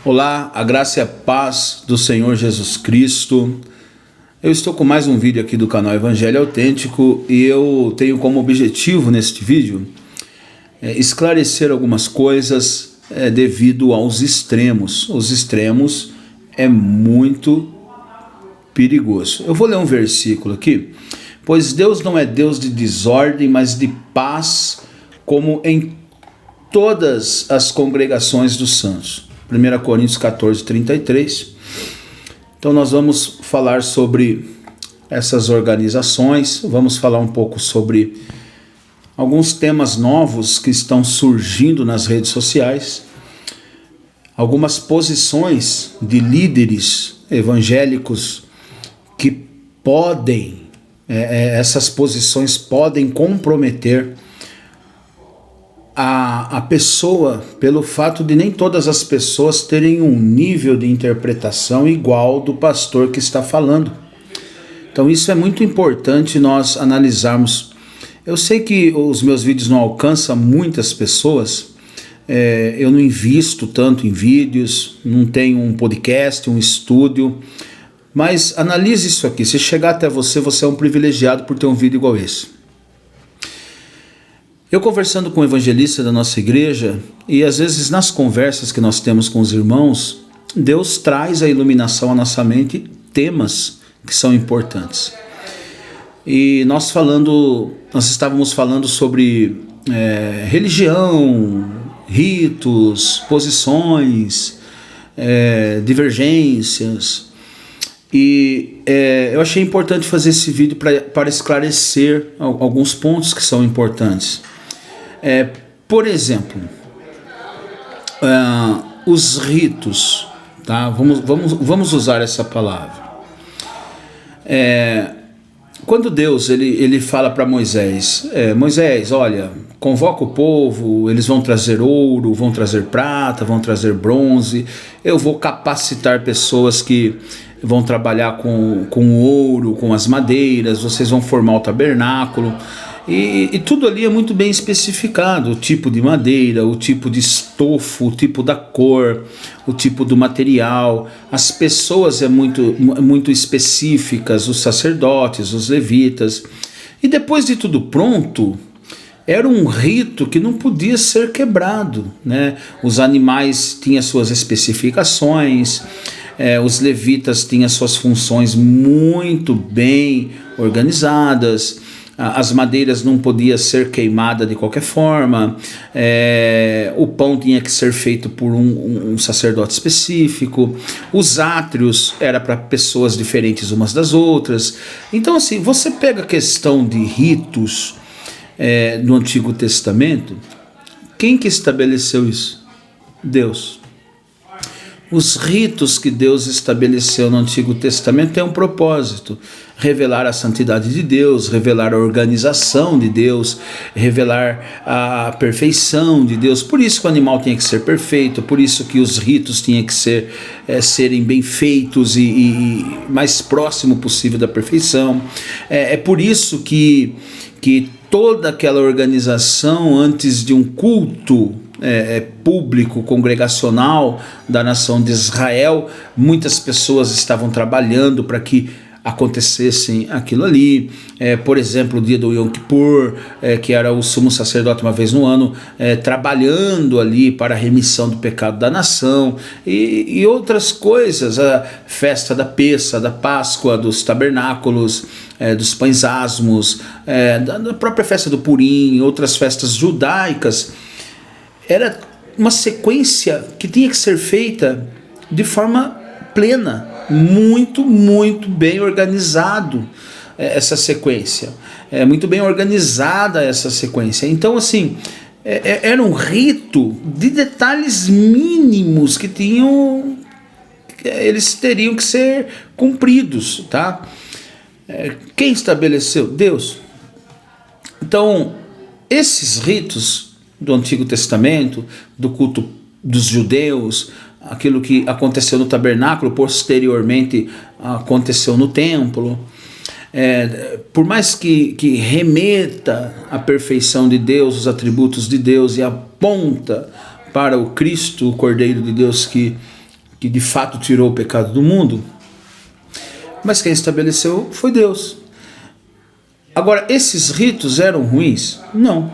Olá, a graça e a paz do Senhor Jesus Cristo. Eu estou com mais um vídeo aqui do canal Evangelho Autêntico e eu tenho como objetivo neste vídeo esclarecer algumas coisas devido aos extremos. Os extremos é muito perigoso. Eu vou ler um versículo aqui. Pois Deus não é Deus de desordem, mas de paz, como em todas as congregações dos santos. 1 Coríntios 14, 33. Então nós vamos falar sobre essas organizações, vamos falar um pouco sobre alguns temas novos que estão surgindo nas redes sociais, algumas posições de líderes evangélicos que podem, essas posições podem comprometer a pessoa, pelo fato de nem todas as pessoas terem um nível de interpretação igual do pastor que está falando. Então isso é muito importante nós analisarmos. Eu sei que os meus vídeos não alcançam muitas pessoas, eu não invisto tanto em vídeos, não tenho um podcast, um estúdio, mas analise isso aqui. Se chegar até você, você é um privilegiado por ter um vídeo igual esse. Eu conversando com um evangelista da nossa igreja, e às vezes nas conversas que nós temos com os irmãos, Deus traz a iluminação à nossa mente, temas que são importantes. E nós estávamos falando sobre religião, ritos, posições, divergências. E eu achei importante fazer esse vídeo para esclarecer alguns pontos que são importantes. Por exemplo, os ritos, tá? Vamos usar essa palavra. Quando Deus ele fala para Moisés, Moisés, olha, convoca o povo, eles vão trazer ouro, vão trazer prata, vão trazer bronze, eu vou capacitar pessoas que vão trabalhar com ouro, com as madeiras, vocês vão formar o tabernáculo. E tudo ali é muito bem especificado, o tipo de madeira, o tipo de estofo, o tipo da cor, o tipo do material, as pessoas muito específicas, os sacerdotes, os levitas. E depois de tudo pronto, era um rito que não podia ser quebrado, né? Os animais tinham suas especificações, os levitas tinham suas funções muito bem organizadas, as madeiras não podiam ser queimadas de qualquer forma, o pão tinha que ser feito por um sacerdote específico, os átrios eram para pessoas diferentes umas das outras. Então assim, você pega a questão de ritos no Antigo Testamento, quem que estabeleceu isso? Deus. Os ritos que Deus estabeleceu no Antigo Testamento têm um propósito: revelar a santidade de Deus, revelar a organização de Deus, revelar a perfeição de Deus. Por isso que o animal tinha que ser perfeito, por isso que os ritos tinham que serem bem feitos e mais próximo possível da perfeição. É por isso que toda aquela organização antes de um culto público, congregacional da nação de Israel, muitas pessoas estavam trabalhando para que acontecessem aquilo ali. Por exemplo, o dia do Yom Kippur, que era o sumo sacerdote uma vez no ano, trabalhando ali para a remissão do pecado da nação, e outras coisas, a festa da Pessa, da Páscoa, dos tabernáculos, dos pães asmos, da própria festa do Purim, outras festas judaicas. Era uma sequência que tinha que ser feita de forma plena, muito bem organizado essa sequência, muito bem organizada essa sequência. Então assim, era um rito de detalhes mínimos que eles teriam que ser cumpridos, tá? Quem estabeleceu? Deus. Então esses ritos do Antigo Testamento, do culto dos judeus, aquilo que aconteceu no tabernáculo, posteriormente aconteceu no templo, por mais que remeta à perfeição de Deus, os atributos de Deus, e aponta para o Cristo, o Cordeiro de Deus que que de fato tirou o pecado do mundo, mas quem estabeleceu foi Deus. Agora, esses ritos eram ruins? Não.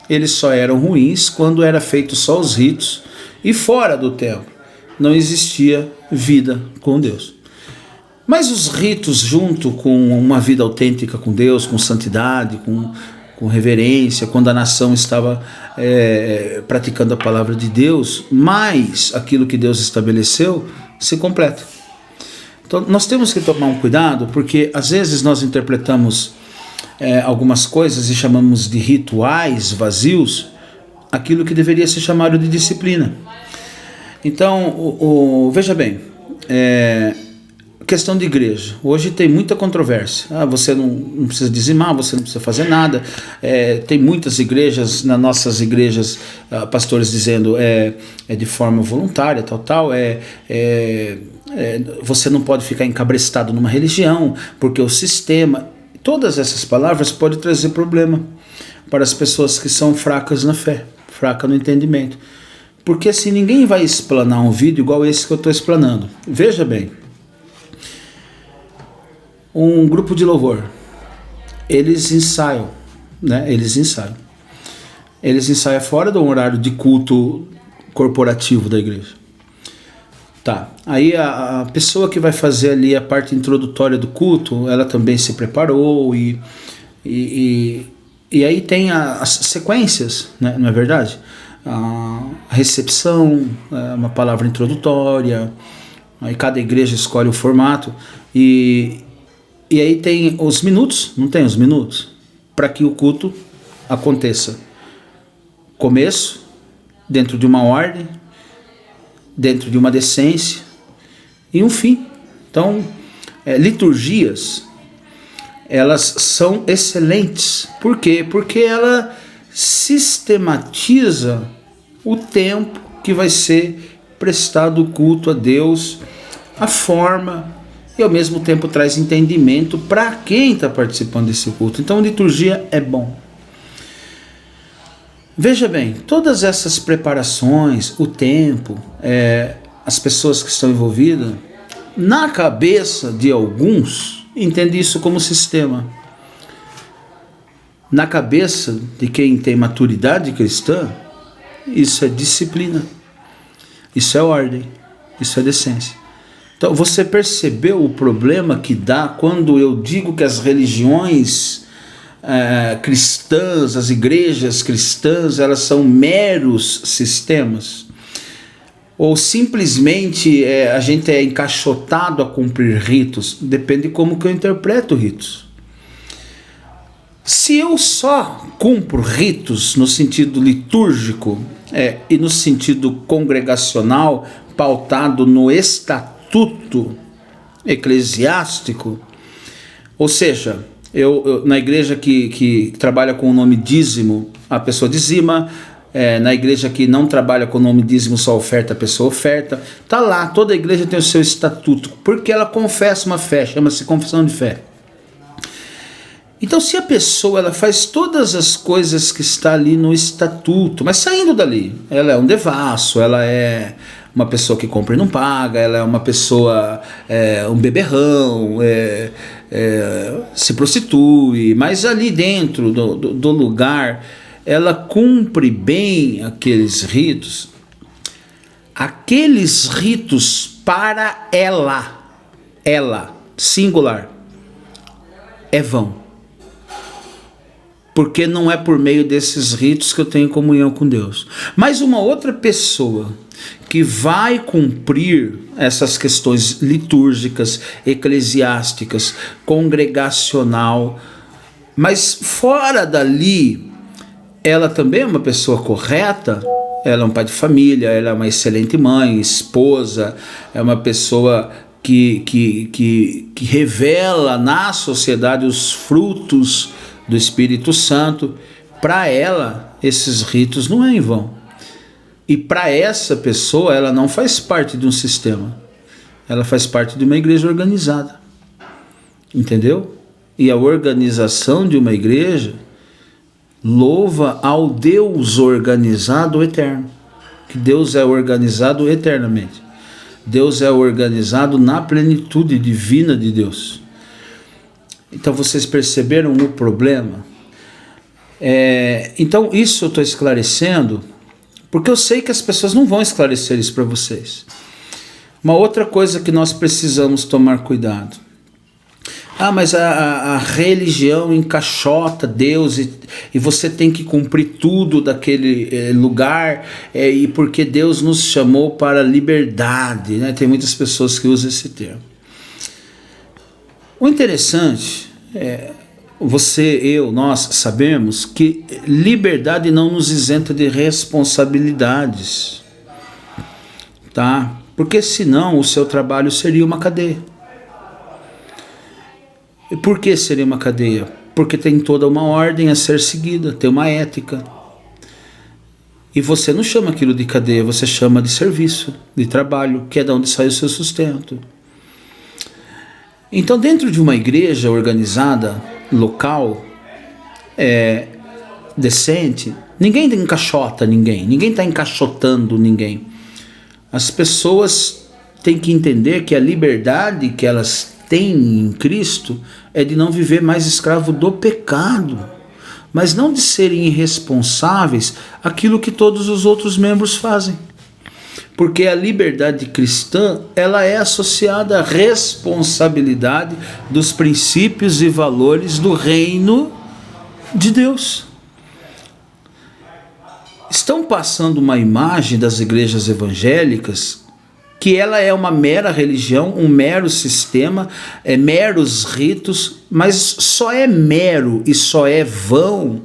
Eles só eram ruins quando era feito só os ritos e fora do templo não existia vida com Deus. Mas os ritos, junto com uma vida autêntica com Deus, com santidade, com reverência, quando a nação estava praticando a palavra de Deus, mais aquilo que Deus estabeleceu, se completa. Então nós temos que tomar um cuidado, porque às vezes nós interpretamos algumas coisas e chamamos de rituais vazios aquilo que deveria ser chamado de disciplina. Então, veja bem, questão de igreja. Hoje tem muita controvérsia. Você não precisa dizimar, você não precisa fazer nada. Tem muitas igrejas, nas nossas igrejas, pastores dizendo de forma voluntária, tal. Você não pode ficar encabrestado numa religião, porque o sistema... Todas essas palavras podem trazer problema para as pessoas que são fracas na fé, fracas no entendimento. Porque assim, ninguém vai explanar um vídeo igual esse que eu estou explanando. Veja bem, um grupo de louvor, eles ensaiam, né? Eles ensaiam fora do horário de culto corporativo da igreja. Tá, aí a pessoa que vai fazer ali a parte introdutória do culto, ela também se preparou e aí tem as sequências, né? Não é verdade? A recepção, uma palavra introdutória, aí cada igreja escolhe o formato e aí tem os minutos, não tem os minutos? Para que o culto aconteça. Começo, dentro de uma ordem, dentro de uma decência e um fim. Então, liturgias, elas são excelentes. Por quê? Porque ela sistematiza o tempo que vai ser prestado culto a Deus, a forma, e ao mesmo tempo traz entendimento para quem está participando desse culto. Então, liturgia é bom. Veja bem, todas essas preparações, o tempo, as pessoas que estão envolvidas, na cabeça de alguns, entende isso como sistema. Na cabeça de quem tem maturidade cristã, isso é disciplina, isso é ordem, isso é decência. Então você percebeu o problema que dá quando eu digo que as religiões cristãs, as igrejas cristãs, elas são meros sistemas? Ou simplesmente a gente é encaixotado a cumprir ritos? Depende de como que eu interpreto ritos. Se eu só cumpro ritos no sentido litúrgico e no sentido congregacional, pautado no estatuto eclesiástico, ou seja, eu na igreja que trabalha com o nome dízimo, a pessoa dizima. Na igreja que não trabalha com o nome dízimo, só oferta, a pessoa oferta. Tá lá, toda igreja tem o seu estatuto, porque ela confessa uma fé, chama-se confissão de fé. Então, se a pessoa ela faz todas as coisas que está ali no estatuto, mas saindo dali, ela é um devasso, ela é uma pessoa que compra e não paga, ela é uma pessoa, um beberrão, se prostitui, mas ali dentro do lugar, ela cumpre bem aqueles ritos para ela, singular, é vão. Porque não é por meio desses ritos que eu tenho comunhão com Deus. Mas uma outra pessoa que vai cumprir essas questões litúrgicas, eclesiásticas, congregacional, mas fora dali, ela também é uma pessoa correta, ela é um pai de família, ela é uma excelente mãe, esposa, é uma pessoa que revela na sociedade os frutos do Espírito Santo. Para ela, esses ritos não é em vão. E para essa pessoa, ela não faz parte de um sistema. Ela faz parte de uma igreja organizada. Entendeu? E a organização de uma igreja louva ao Deus organizado eterno. Que Deus é organizado eternamente. Deus é organizado na plenitude divina de Deus. Então vocês perceberam o problema? Então isso eu estou esclarecendo, porque eu sei que as pessoas não vão esclarecer isso para vocês. Uma outra coisa que nós precisamos tomar cuidado. Mas a religião encaixota Deus e você tem que cumprir tudo daquele lugar, e porque Deus nos chamou para a liberdade, né? Tem muitas pessoas que usam esse termo. O interessante nós sabemos que liberdade não nos isenta de responsabilidades, tá? Porque senão o seu trabalho seria uma cadeia. E por que seria uma cadeia? Porque tem toda uma ordem a ser seguida, tem uma ética. E você não chama aquilo de cadeia, você chama de serviço, de trabalho, que é de onde sai o seu sustento. Então, dentro de uma igreja organizada, local, decente, ninguém encaixota ninguém está encaixotando ninguém. As pessoas têm que entender que a liberdade que elas têm em Cristo é de não viver mais escravo do pecado, mas não de serem irresponsáveis aquilo que todos os outros membros fazem. Porque a liberdade cristã, ela é associada à responsabilidade dos princípios e valores do reino de Deus. Estão passando uma imagem das igrejas evangélicas que ela é uma mera religião, um mero sistema, meros ritos, mas só é mero e só é vão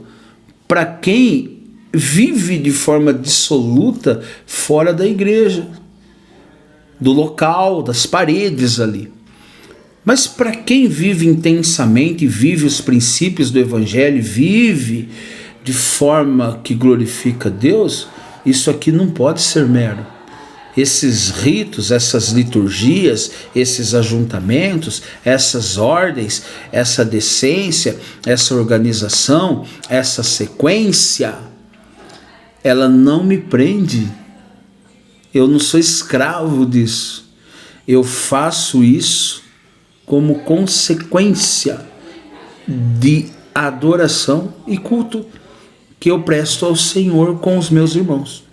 para quem vive de forma dissoluta fora da igreja, do local, das paredes ali. Mas para quem vive intensamente, vive os princípios do evangelho, vive de forma que glorifica Deus, isso aqui não pode ser mero. Esses ritos, essas liturgias, esses ajuntamentos, essas ordens, essa decência, essa organização, essa sequência, ela não me prende. Eu não sou escravo disso. Eu faço isso como consequência de adoração e culto que eu presto ao Senhor com os meus irmãos.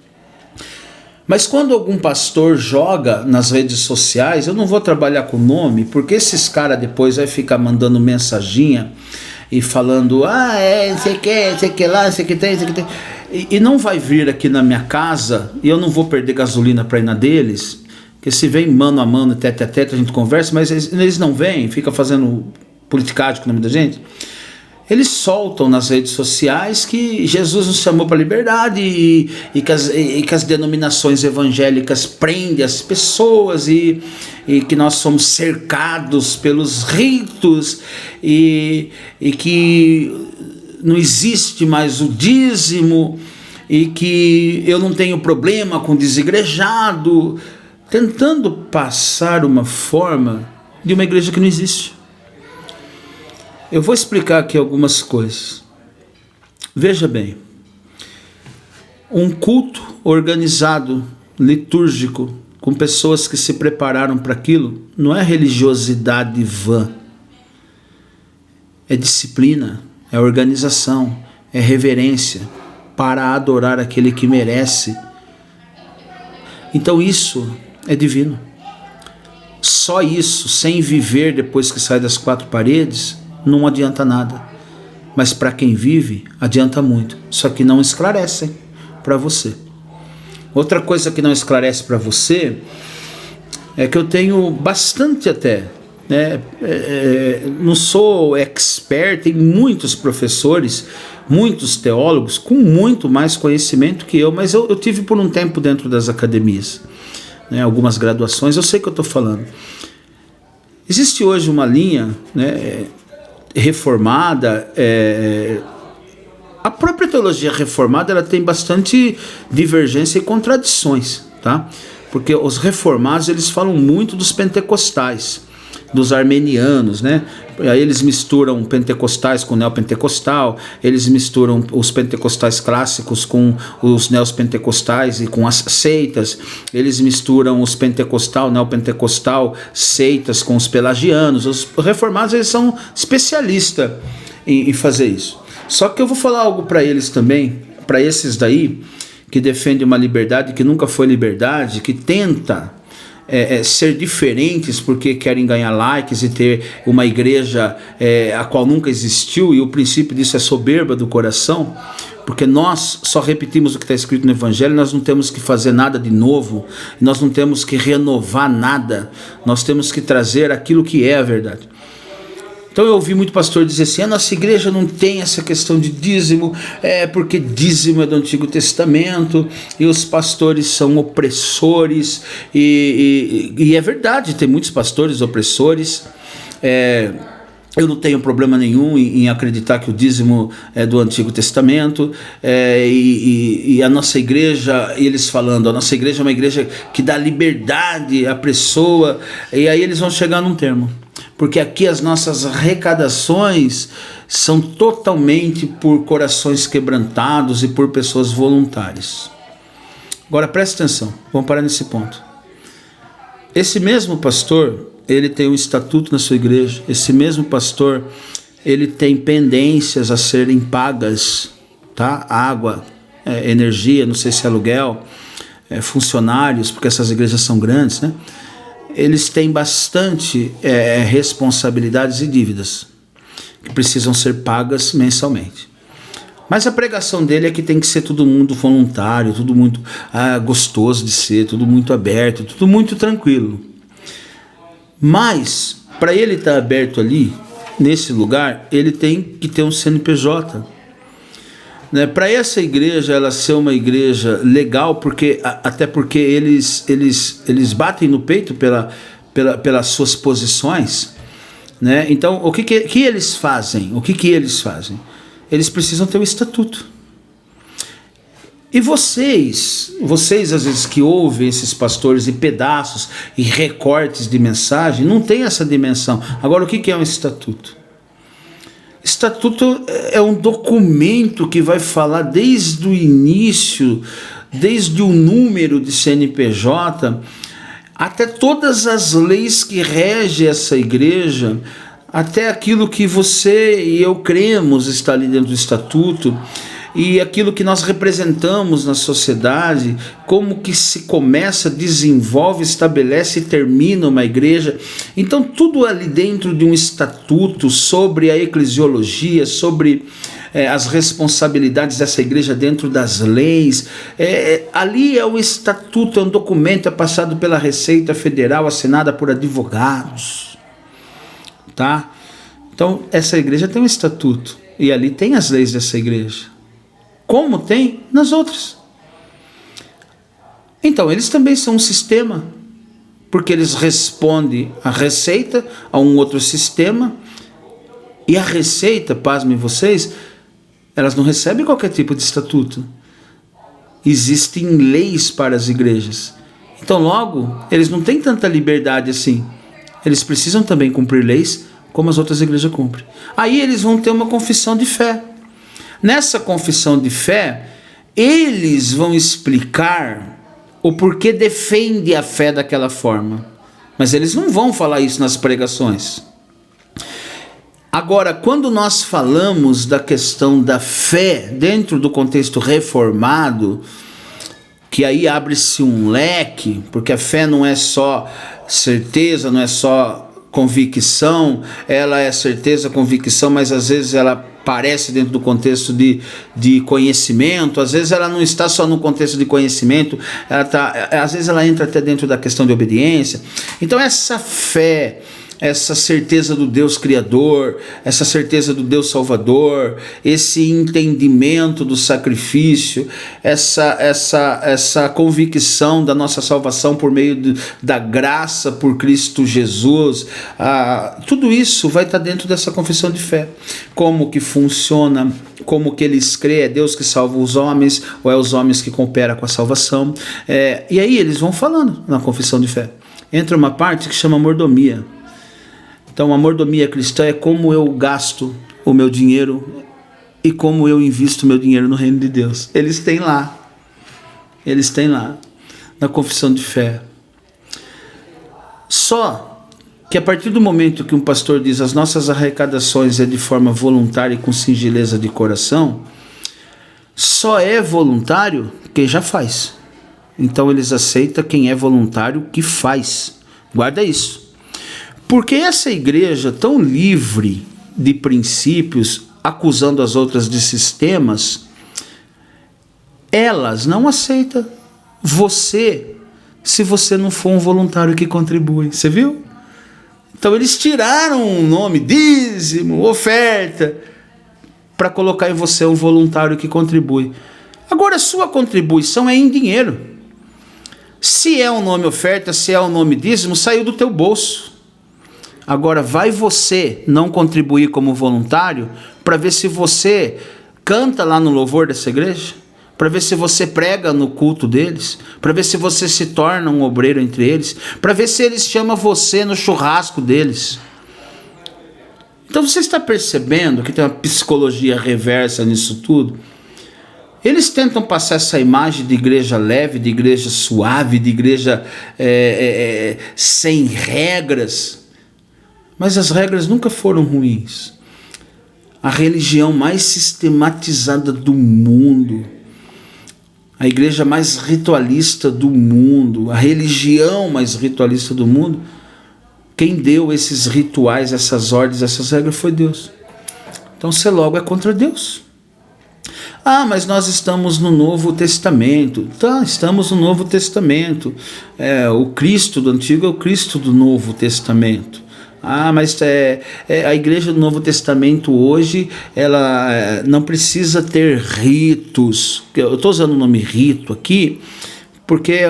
Mas quando algum pastor joga nas redes sociais, eu não vou trabalhar com nome, porque esses caras depois vai ficar mandando mensaginha e falando, sei que lá, sei que tem. E não vai vir aqui na minha casa, e eu não vou perder gasolina para ir na deles, porque se vem mano a mano, tete a tete, a gente conversa, mas eles não vêm, fica fazendo politicagem com o nome da gente. Eles soltam nas redes sociais que Jesus nos chamou para a liberdade e que as denominações evangélicas prendem as pessoas e que nós somos cercados pelos ritos e que não existe mais o dízimo e que eu não tenho problema com desigrejado, tentando passar uma forma de uma igreja que não existe. Eu vou explicar aqui algumas coisas. Veja bem, um culto organizado, litúrgico, com pessoas que se prepararam para aquilo, não é religiosidade vã. É disciplina, é organização, é reverência para adorar aquele que merece. Então isso é divino. Só isso, sem viver depois que sai das quatro paredes, não adianta nada, mas para quem vive, adianta muito, só que não esclarecem para você. Outra coisa que não esclarece para você é que eu tenho bastante até, né? Não sou expert, tem muitos professores, muitos teólogos com muito mais conhecimento que eu, mas eu tive por um tempo dentro das academias, né? Algumas graduações, eu sei o que eu estou falando. Existe hoje uma linha, né, reformada, a própria teologia reformada ela tem bastante divergência e contradições, tá? Porque os reformados eles falam muito dos pentecostais, dos armenianos, né? Aí eles misturam pentecostais com neopentecostal, eles misturam os pentecostais clássicos com os neopentecostais e com as seitas, eles misturam os pentecostal, neopentecostal, seitas com os pelagianos. Os reformados, eles são especialistas em fazer isso. Só que eu vou falar algo para eles também, para esses daí, que defendem uma liberdade que nunca foi liberdade, que tenta ser diferentes porque querem ganhar likes e ter uma igreja a qual nunca existiu, e o princípio disso é soberba do coração, porque nós só repetimos o que está escrito no Evangelho. Nós não temos que fazer nada de novo, nós não temos que renovar nada, nós temos que trazer aquilo que é a verdade. Então eu ouvi muito pastor dizer assim: a nossa igreja não tem essa questão de dízimo, porque dízimo é do Antigo Testamento e os pastores são opressores, e é verdade, tem muitos pastores opressores. Eu não tenho problema nenhum em acreditar que o dízimo é do Antigo Testamento, e a nossa igreja, eles falando, a nossa igreja é uma igreja que dá liberdade à pessoa, e aí eles vão chegar num termo, porque aqui as nossas arrecadações são totalmente por corações quebrantados e por pessoas voluntárias. Agora preste atenção, vamos parar nesse ponto. Esse mesmo pastor, ele tem um estatuto na sua igreja. Esse mesmo pastor, ele tem pendências a serem pagas, tá? Água, energia, não sei se é aluguel, funcionários, porque essas igrejas são grandes, né? Eles têm bastante responsabilidades e dívidas que precisam ser pagas mensalmente. Mas a pregação dele é que tem que ser todo mundo voluntário, tudo muito gostoso de ser, tudo muito aberto, tudo muito tranquilo. Mas, para ele estar aberto ali, nesse lugar, ele tem que ter um CNPJ. Né? Para essa igreja ela ser uma igreja legal, até porque eles batem no peito pelas suas posições. Né? Então, o que eles fazem? Eles precisam ter um estatuto. E vocês às vezes que ouvem esses pastores e pedaços e recortes de mensagem, não tem essa dimensão. Agora, o que é um estatuto? Estatuto é um documento que vai falar desde o início, desde o número de CNPJ, até todas as leis que regem essa igreja, até aquilo que você e eu cremos está ali dentro do estatuto, e aquilo que nós representamos na sociedade, como que se começa, desenvolve, estabelece e termina uma igreja. Então tudo ali dentro de um estatuto sobre a eclesiologia, sobre as responsabilidades dessa igreja dentro das leis. Ali é um estatuto, é um documento, é passado pela Receita Federal, assinada por advogados. Tá? Então essa igreja tem um estatuto, e ali tem as leis dessa igreja, como tem nas outras. Então, eles também são um sistema, porque eles respondem à Receita, a um outro sistema, e a Receita, pasmem vocês, elas não recebem qualquer tipo de estatuto. Existem leis para as igrejas. Então, logo, eles não têm tanta liberdade assim. Eles precisam também cumprir leis, como as outras igrejas cumprem. Aí eles vão ter uma confissão de fé. Nessa confissão de fé, eles vão explicar o porquê defende a fé daquela forma. Mas eles não vão falar isso nas pregações. Agora, quando nós falamos da questão da fé dentro do contexto reformado, que aí abre-se um leque, porque a fé não é só certeza, não é só convicção, ela é certeza, convicção, mas às vezes ela aparece dentro do contexto de conhecimento, às vezes ela não está só no contexto de conhecimento, às vezes ela entra até dentro da questão de obediência. Então essa fé, essa certeza do Deus Criador, essa certeza do Deus Salvador, esse entendimento do sacrifício, essa convicção da nossa salvação por meio da graça por Cristo Jesus, tudo isso vai estar dentro dessa confissão de fé. Como que funciona, como que eles creem, é Deus que salva os homens ou é os homens que cooperam com a salvação? E aí eles vão falando na confissão de fé. Entra uma parte que chama mordomia. Então, a mordomia cristã é como eu gasto o meu dinheiro e como eu invisto o meu dinheiro no reino de Deus. Eles têm lá, na confissão de fé. Só que a partir do momento que um pastor diz as nossas arrecadações é de forma voluntária e com singeleza de coração, só é voluntário quem já faz. Então eles aceitam quem é voluntário que faz. Guarda isso. Porque essa igreja tão livre de princípios, acusando as outras de sistemas, elas não aceitam você se você não for um voluntário que contribui. Você viu? Então eles tiraram o nome dízimo, oferta, para colocar em você um voluntário que contribui. Agora, a sua contribuição é em dinheiro. Se é um nome oferta, se é um nome dízimo, saiu do teu bolso. Agora, vai você não contribuir como voluntário para ver se você canta lá no louvor dessa igreja? Para ver se você prega no culto deles? Para ver se você se torna um obreiro entre eles? Para ver se eles chamam você no churrasco deles? Então você está percebendo que tem uma psicologia reversa nisso tudo? Eles tentam passar essa imagem de igreja leve, de igreja suave, de igreja sem regras. Mas as regras nunca foram ruins. A religião mais sistematizada do mundo, a igreja mais ritualista do mundo, a religião mais ritualista do mundo, quem deu esses rituais, essas ordens, essas regras foi Deus. Então você logo é contra Deus. Ah, mas nós estamos no Novo Testamento. Tá, estamos no Novo Testamento. O Cristo do Antigo é o Cristo do Novo Testamento. Ah, mas a igreja do Novo Testamento hoje, ela não precisa ter ritos. Eu estou usando o nome rito aqui, porque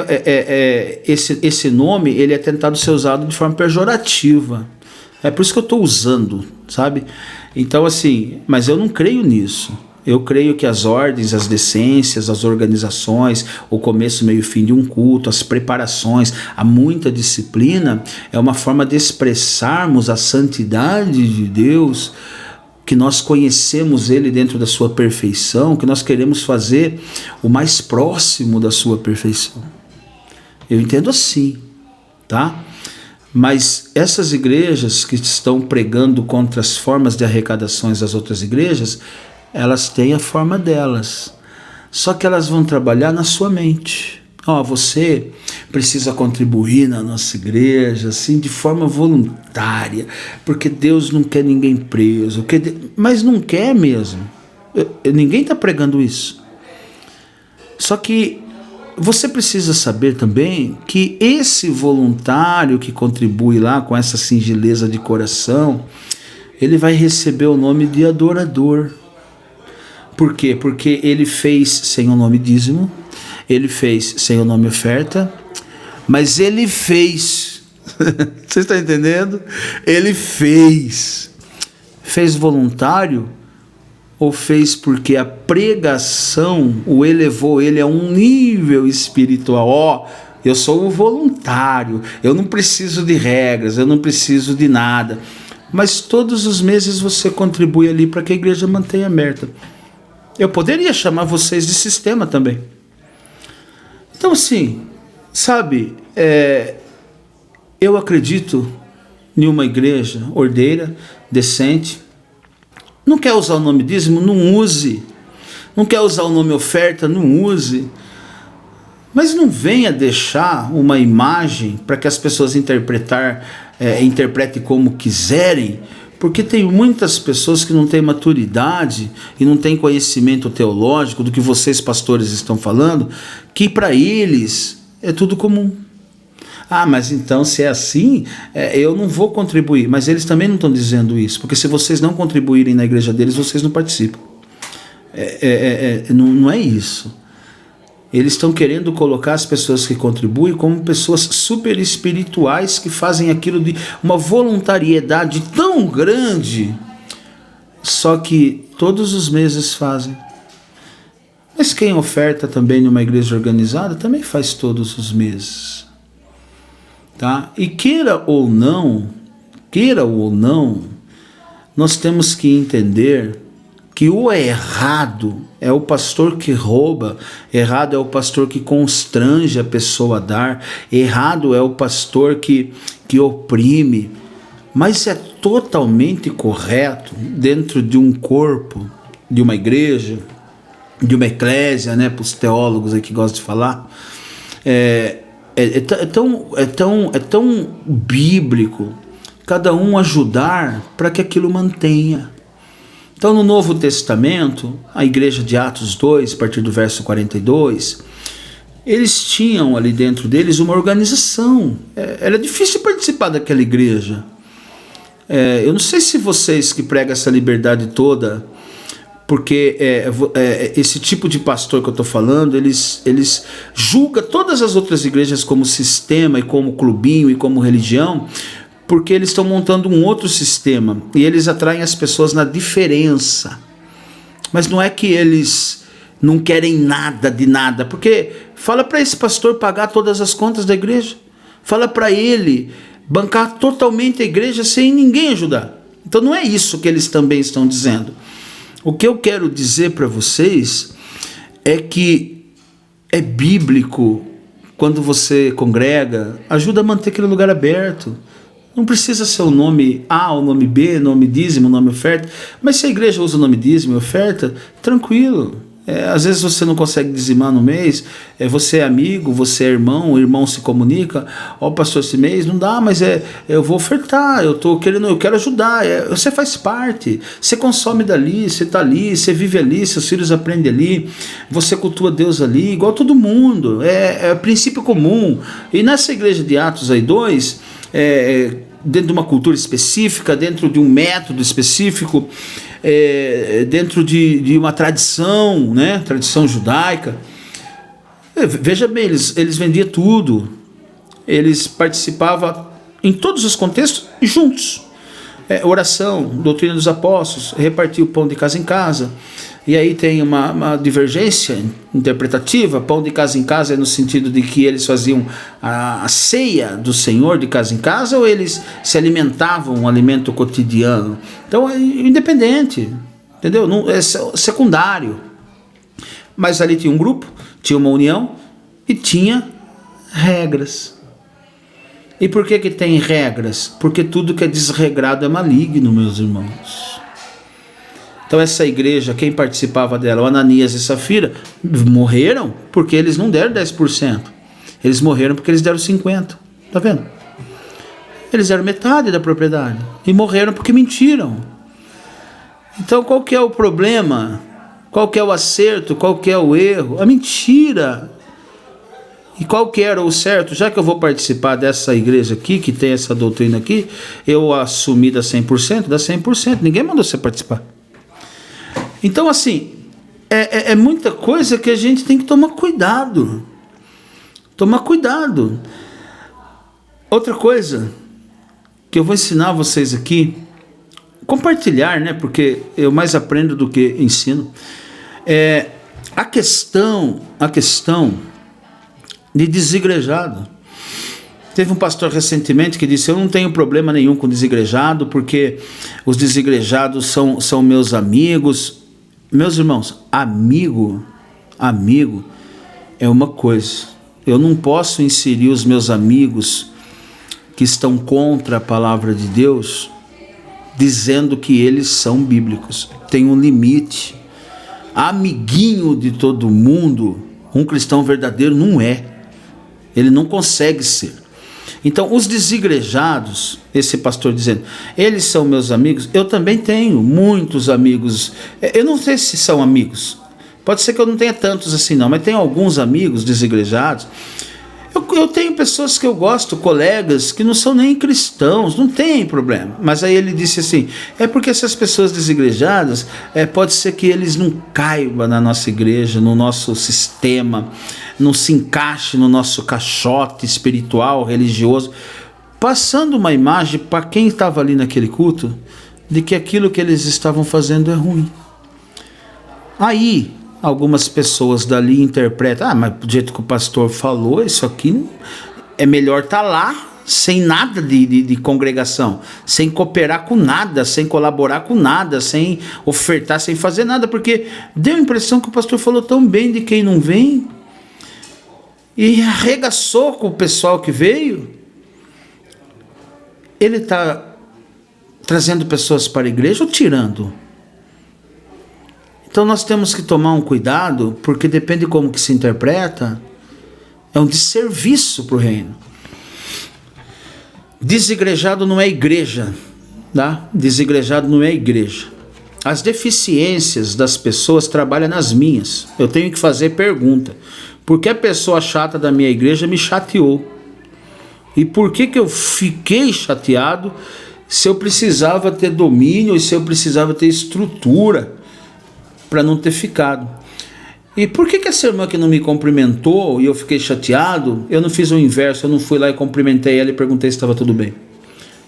esse nome ele é tentado ser usado de forma pejorativa. É por isso que eu estou usando, sabe? Então, assim, mas eu não creio nisso. Eu creio que as ordens, as decências, as organizações, o começo, meio e fim de um culto, as preparações, a muita disciplina, é uma forma de expressarmos a santidade de Deus, que nós conhecemos Ele dentro da sua perfeição, que nós queremos fazer o mais próximo da sua perfeição. Eu entendo assim, tá? Mas essas igrejas que estão pregando contra as formas de arrecadações das outras igrejas, elas têm a forma delas, só que elas vão trabalhar na sua mente. Você precisa contribuir na nossa igreja assim, de forma voluntária, porque Deus não quer ninguém preso, mas não quer mesmo. Ninguém está pregando isso. Só que você precisa saber também que esse voluntário que contribui lá com essa singeleza de coração, ele vai receber o nome de adorador. Por quê? Porque ele fez sem o nome dízimo, ele fez sem o nome oferta, mas ele fez. Você está entendendo? Ele fez. Fez voluntário ou fez porque a pregação o elevou ele a um nível espiritual? Eu sou o voluntário, eu não preciso de regras, eu não preciso de nada. Mas todos os meses você contribui ali para que a igreja mantenha aberta. Eu poderia chamar vocês de sistema também. Então, assim, sabe, eu acredito em uma igreja ordeira, decente. Não quer usar o nome dízimo? Não use. Não quer usar o nome oferta? Não use. Mas não venha deixar uma imagem para que as pessoas interpretem como quiserem, porque tem muitas pessoas que não têm maturidade e não têm conhecimento teológico do que vocês pastores estão falando, que para eles é tudo comum. Ah, mas então se é assim, eu não vou contribuir. Mas eles também não estão dizendo isso, porque se vocês não contribuírem na igreja deles, vocês não participam. Não é isso. Eles estão querendo colocar as pessoas que contribuem como pessoas super espirituais que fazem aquilo de uma voluntariedade tão grande, só que todos os meses fazem. Mas quem oferta também numa igreja organizada também faz todos os meses. Tá? E queira ou não, queira ou não, nós temos que entender que o errado é o pastor que rouba, errado é o pastor que constrange a pessoa a dar, errado é o pastor que oprime, mas é totalmente correto dentro de um corpo, de uma igreja, de uma eclésia, né, para os teólogos aí que gostam de falar, é tão bíblico cada um ajudar para que aquilo mantenha. Então, no Novo Testamento, a igreja de Atos 2, a partir do verso 42, eles tinham ali dentro deles uma organização. Era difícil participar daquela igreja. Eu não sei se vocês que pregam essa liberdade toda, porque esse tipo de pastor que eu estou falando, eles julgam todas as outras igrejas como sistema e como clubinho e como religião, porque eles estão montando um outro sistema e eles atraem as pessoas na diferença. Mas não é que eles não querem nada de nada, porque fala para esse pastor pagar todas as contas da igreja, fala para ele bancar totalmente a igreja sem ninguém ajudar. Então não é isso que eles também estão dizendo. O que eu quero dizer para vocês é que é bíblico, quando você congrega, ajuda a manter aquele lugar aberto. Não precisa ser o nome A, o nome B, nome dízimo, nome oferta. Mas se a igreja usa o nome dízimo e oferta, tranquilo. Às vezes você não consegue dizimar no mês, você é amigo, você é irmão, o irmão se comunica, pastor, esse mês não dá, mas eu vou ofertar, eu quero ajudar, você faz parte, você consome dali, você está ali, você vive ali, seus filhos aprendem ali, você cultua Deus ali, igual todo mundo, é princípio comum. E nessa igreja de Atos aí 2, dentro de uma cultura específica, dentro de um método específico, dentro de uma tradição, né? Tradição judaica. Veja bem, eles vendiam tudo, eles participavam em todos os contextos e juntos. Oração, doutrina dos apóstolos, repartir o pão de casa em casa. E aí tem uma divergência interpretativa. Pão de casa em casa é no sentido de que eles faziam a ceia do Senhor de casa em casa, ou eles se alimentavam um alimento cotidiano. Então é independente, entendeu? Não, é secundário. Mas ali tinha um grupo, tinha uma união e tinha regras. E por que tem regras? Porque tudo que é desregrado é maligno, meus irmãos. Então essa igreja, quem participava dela, o Ananias e Safira, morreram porque eles não deram 10%. Eles morreram porque eles deram 50%. Tá vendo? Eles deram metade da propriedade. E morreram porque mentiram. Então qual que é o problema? Qual que é o acerto? Qual que é o erro? A mentira. E qual que era o certo? Já que eu vou participar dessa igreja aqui, que tem essa doutrina aqui, eu assumi da 100%, dá 100%. Ninguém mandou você participar. Então, assim, é muita coisa que a gente tem que tomar cuidado. Tomar cuidado. Outra coisa que eu vou ensinar vocês aqui, compartilhar, né? Porque eu mais aprendo do que ensino. A questão de desigrejado. Teve um pastor recentemente que disse: eu não tenho problema nenhum com desigrejado, porque os desigrejados são meus amigos. Meus irmãos, amigo é uma coisa. Eu não posso inserir os meus amigos que estão contra a palavra de Deus dizendo que eles são bíblicos. Tem um limite. Amiguinho de todo mundo, um cristão verdadeiro não é. Ele não consegue ser. Então, os desigrejados, esse pastor dizendo, eles são meus amigos. Eu também tenho muitos amigos. Eu não sei se são amigos. Pode ser que eu não tenha tantos assim não, mas tenho alguns amigos desigrejados. Eu tenho pessoas que eu gosto, colegas, que não são nem cristãos, não tem problema. Mas aí ele disse assim, porque essas pessoas desigrejadas, pode ser que eles não caibam na nossa igreja, no nosso sistema, não se encaixe no nosso caixote espiritual, religioso, passando uma imagem para quem estava ali naquele culto, de que aquilo que eles estavam fazendo é ruim. Aí algumas pessoas dali interpretam, mas do jeito que o pastor falou, isso aqui é melhor estar lá sem nada de congregação, sem cooperar com nada, sem colaborar com nada, sem ofertar, sem fazer nada, porque deu a impressão que o pastor falou tão bem de quem não vem, e arregaçou com o pessoal que veio. Ele está trazendo pessoas para a igreja ou tirando? Então nós temos que tomar um cuidado, porque depende de como que se interpreta, é um desserviço para o reino. Desigrejado não é igreja, tá? Desigrejado não é igreja. As deficiências das pessoas trabalham nas minhas. Eu tenho que fazer pergunta. Por que a pessoa chata da minha igreja me chateou? E por que eu fiquei chateado se eu precisava ter domínio e se eu precisava ter estrutura para não ter ficado? E por que essa irmã que não me cumprimentou e eu fiquei chateado, eu não fiz o inverso, eu não fui lá e cumprimentei ela e perguntei se estava tudo bem?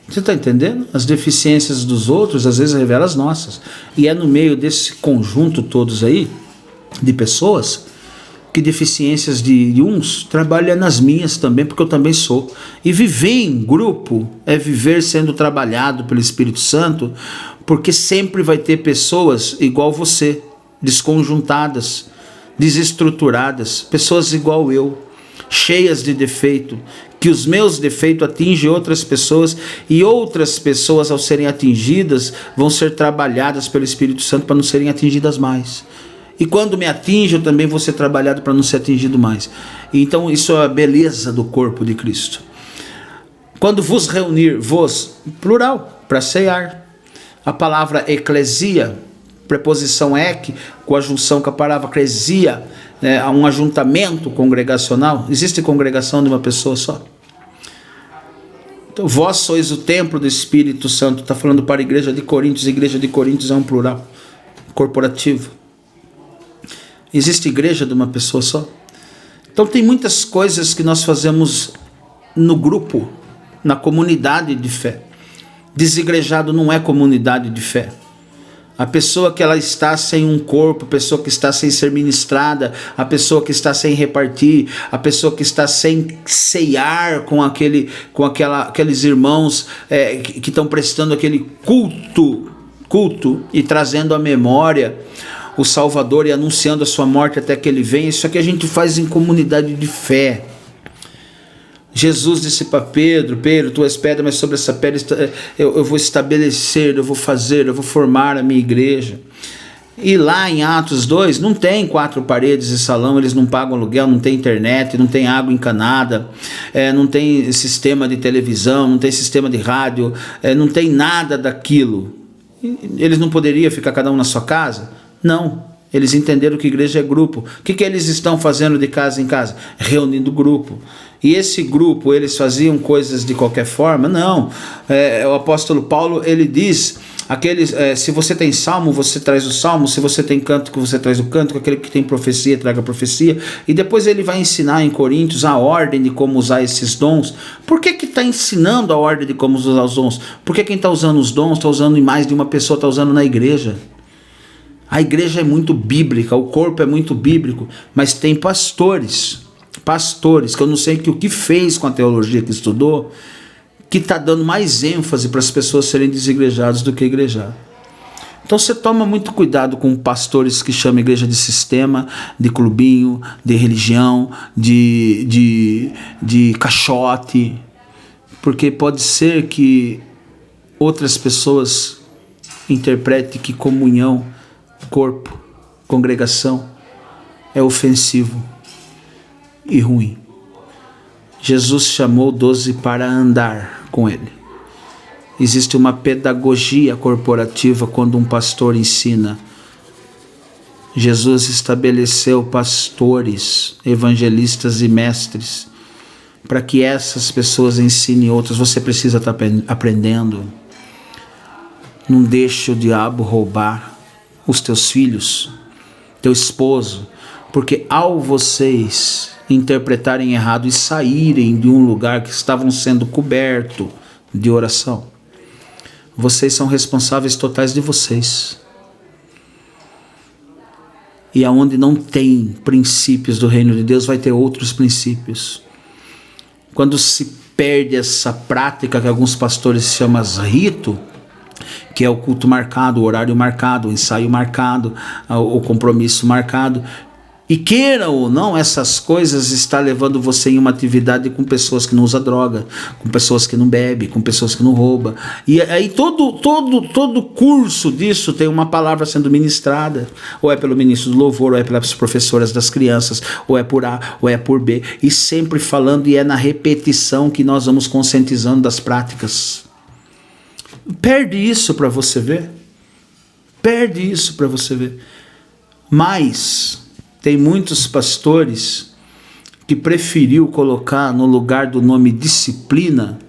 Você está entendendo? As deficiências dos outros às vezes revelam as nossas. E é no meio desse conjunto todos aí, de pessoas, que deficiências de uns trabalham nas minhas também, porque eu também sou. E viver em grupo é viver sendo trabalhado pelo Espírito Santo, porque sempre vai ter pessoas igual você, desconjuntadas, desestruturadas, pessoas igual eu, cheias de defeito, que os meus defeitos atingem outras pessoas, e outras pessoas, ao serem atingidas, vão ser trabalhadas pelo Espírito Santo para não serem atingidas mais. E quando me atinge, eu também vou ser trabalhado para não ser atingido mais. Então isso é a beleza do corpo de Cristo. Quando vos reunir, vos, plural, para cear. A palavra eclesia, preposição ek, com a junção com a palavra eclesia, um ajuntamento congregacional. Existe congregação de uma pessoa só? Então, vós sois o templo do Espírito Santo. Está falando para a igreja de Coríntios. A igreja de Coríntios é um plural, corporativo. Existe igreja de uma pessoa só? Então tem muitas coisas que nós fazemos no grupo, na comunidade de fé. Desigrejado não é comunidade de fé. A pessoa que ela está sem um corpo, a pessoa que está sem ser ministrada, a pessoa que está sem repartir, a pessoa que está sem ceiar com aqueles irmãos que estão prestando aquele culto e trazendo à memória o Salvador e anunciando a sua morte até que ele venha. Isso aqui a gente faz em comunidade de fé. Jesus disse para Pedro: Pedro, tu és pedra, mas sobre essa pedra eu vou estabelecer, eu vou fazer, eu vou formar a minha igreja. E lá em Atos 2, não tem 4 paredes e salão, eles não pagam aluguel, não tem internet, não tem água encanada, não tem sistema de televisão, não tem sistema de rádio, não tem nada daquilo. Eles não poderiam ficar cada um na sua casa? Não, eles entenderam que igreja é grupo. O que eles estão fazendo de casa em casa? Reunindo grupo. E esse grupo, eles faziam coisas de qualquer forma? Não. O apóstolo Paulo, ele diz, se você tem salmo, você traz o salmo, se você tem cântico, você traz o cântico, aquele que tem profecia, traga a profecia. E depois ele vai ensinar em Coríntios a ordem de como usar esses dons. Por que está ensinando a ordem de como usar os dons? Porque quem está usando os dons, está usando em mais de uma pessoa, está usando na igreja. A igreja é muito bíblica, o corpo é muito bíblico, mas tem pastores, que eu não sei o que fez com a teologia que estudou, que está dando mais ênfase para as pessoas serem desigrejadas do que igrejar. Então você toma muito cuidado com pastores que chamam a igreja de sistema, de clubinho, de religião, de caixote, porque pode ser que outras pessoas interpretem que comunhão, corpo, congregação é ofensivo e ruim. Jesus chamou 12 para andar com ele. Existe uma pedagogia corporativa quando um pastor ensina. Jesus estabeleceu pastores, evangelistas e mestres para que essas pessoas ensinem outras. Você precisa estar aprendendo. Não deixe o diabo roubar os teus filhos, teu esposo, porque ao vocês interpretarem errado e saírem de um lugar que estavam sendo coberto de oração, vocês são responsáveis totais de vocês. E aonde não tem princípios do reino de Deus, vai ter outros princípios. Quando se perde essa prática que alguns pastores chamam de rito, que é o culto marcado, o horário marcado, o ensaio marcado, o compromisso marcado. E queira ou não, essas coisas estão levando você em uma atividade com pessoas que não usam droga, com pessoas que não bebem, com pessoas que não roubam. E aí todo curso disso tem uma palavra sendo ministrada. Ou é pelo ministro do louvor, ou é pelas professoras das crianças, ou é por A, ou é por B. E sempre falando, e é na repetição que nós vamos conscientizando das práticas. Perde isso para você ver. Perde isso para você ver. Mas tem muitos pastores que preferiu colocar no lugar do nome disciplina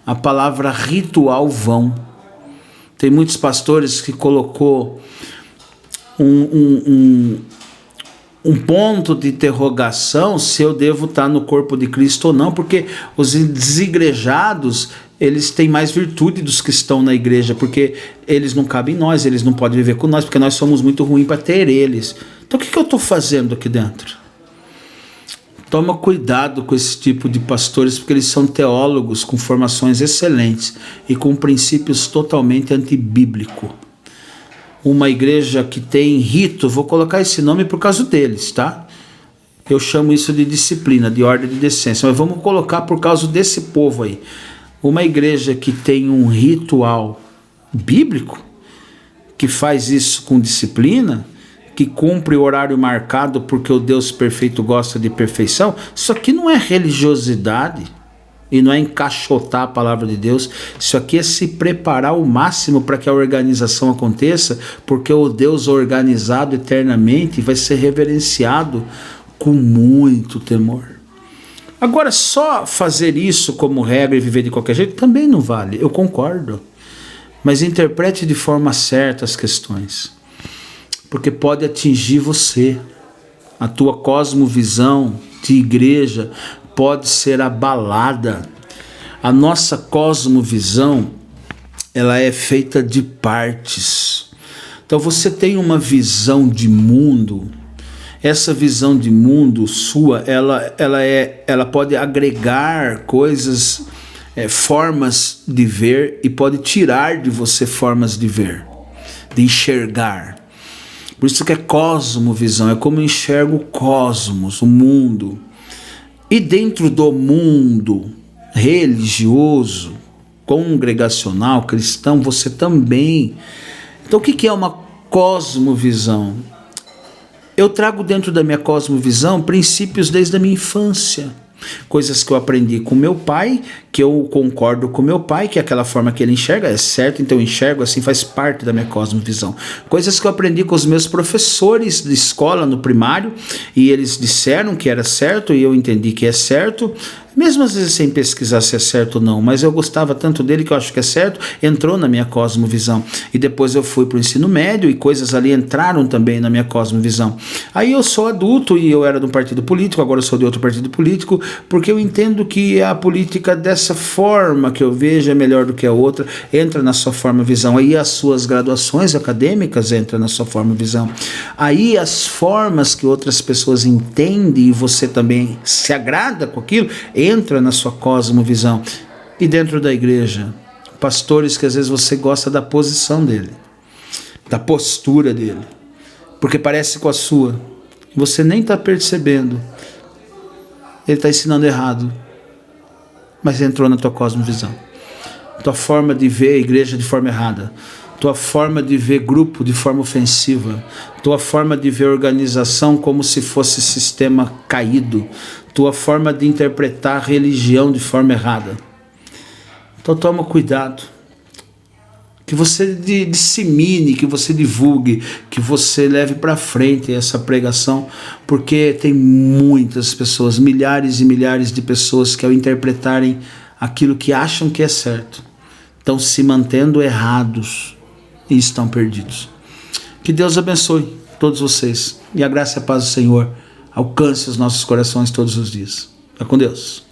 a palavra ritual vão. Tem muitos pastores que colocou um ponto de interrogação se eu devo estar no corpo de Cristo ou não, porque os desigrejados, eles têm mais virtude dos que estão na igreja, porque eles não cabem em nós, eles não podem viver com nós, porque nós somos muito ruins para ter eles. Então o que eu estou fazendo aqui dentro? Toma cuidado com esse tipo de pastores, porque eles são teólogos com formações excelentes e com princípios totalmente antibíblicos. Uma igreja que tem rito, vou colocar esse nome por causa deles, tá? Eu chamo isso de disciplina, de ordem de decência, mas vamos colocar por causa desse povo aí. Uma igreja que tem um ritual bíblico, que faz isso com disciplina, que cumpre o horário marcado porque o Deus perfeito gosta de perfeição, isso aqui não é religiosidade e não é encaixotar a palavra de Deus, isso aqui é se preparar ao máximo para que a organização aconteça, porque o Deus organizado eternamente vai ser reverenciado com muito temor. Agora, só fazer isso como regra e viver de qualquer jeito também não vale, eu concordo, mas interprete de forma certa as questões, porque pode atingir você, a tua cosmovisão de igreja pode ser abalada. A nossa cosmovisão, ela é feita de partes. Então você tem uma visão de mundo, essa visão de mundo sua, ela pode agregar coisas, formas de ver, e pode tirar de você formas de ver, de enxergar. Por isso que é cosmovisão, é como eu enxergo o cosmos, o mundo. E dentro do mundo religioso, congregacional, cristão, você também. Então o que é uma cosmovisão? Eu trago dentro da minha cosmovisão princípios desde a minha infância. Coisas que eu aprendi com meu pai, que eu concordo com meu pai, que é aquela forma que ele enxerga, é certo, então eu enxergo assim, faz parte da minha cosmovisão. Coisas que eu aprendi com os meus professores de escola no primário, e eles disseram que era certo, e eu entendi que é certo, mesmo às vezes sem pesquisar se é certo ou não, mas eu gostava tanto dele que eu acho que é certo, entrou na minha cosmovisão. E depois eu fui para o ensino médio e coisas ali entraram também na minha cosmovisão. Aí eu sou adulto e eu era de um partido político, agora eu sou de outro partido político, porque eu entendo que a política dessa forma que eu vejo é melhor do que a outra, entra na sua forma visão. Aí as suas graduações acadêmicas entram na sua forma visão. Aí as formas que outras pessoas entendem e você também se agrada com aquilo, entra na sua cosmovisão. E dentro da igreja, pastores que às vezes você gosta da posição dele, da postura dele, porque parece com a sua, você nem está percebendo, ele está ensinando errado, mas entrou na tua cosmovisão. Tua forma de ver a igreja de forma errada, tua forma de ver grupo de forma ofensiva, tua forma de ver organização como se fosse sistema caído, tua forma de interpretar a religião de forma errada. Então toma cuidado, que você dissemine, que você divulgue, que você leve para frente essa pregação, porque tem muitas pessoas, milhares e milhares de pessoas que ao interpretarem aquilo que acham que é certo, estão se mantendo errados e estão perdidos. Que Deus abençoe todos vocês e a graça e a paz do Senhor alcance os nossos corações todos os dias. Fica com Deus.